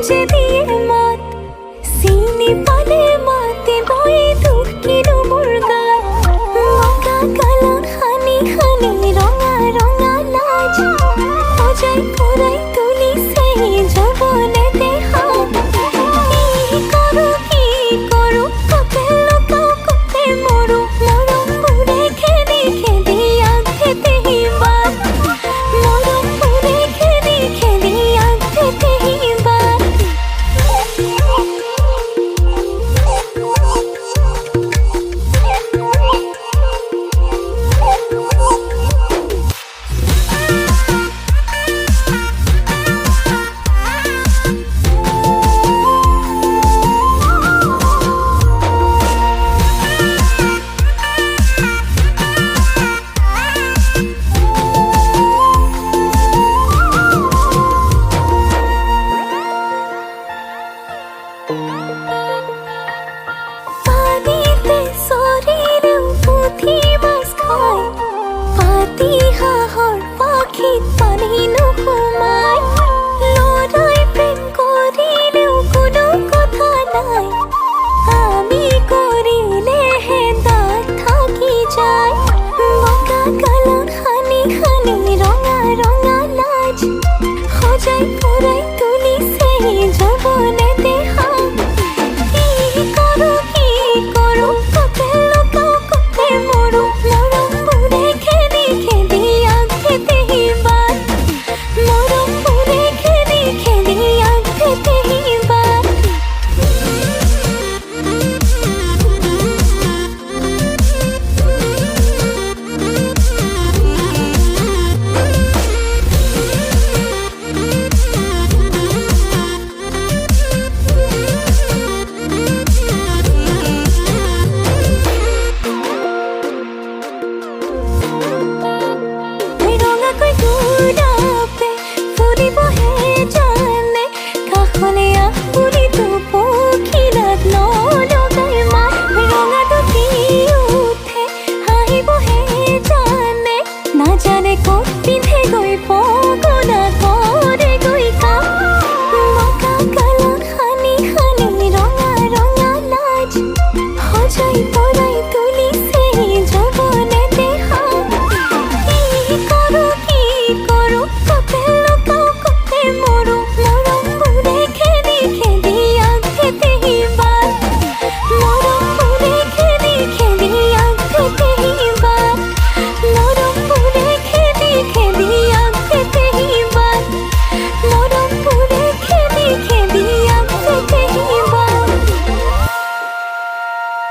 যে দিয়ে মাত সিনি পালে মাতিবোe দুঃখ কিনু মোর গাত বগা গালত xani xani রঙা রঙা লাজ Xojai porai tulisehi joubone dehat কি koru kote lokau kote moru morom pure khedi khedi aagdhete hi baat morom pure khedi khedi aagdhete hi baat পানিতে শরীরেও পুঁথি মাছ খায় পাতি হাঁহৰ পাখিত পানী নুসুমায় লৰাই প্ৰেম কৰিলেও কোনো কথা নাই আমি কৰিলেহে দাগ থাকি যায় বগা গালত xani xani ৰঙা ৰঙা লাজ Xojai porai tulisehi joubone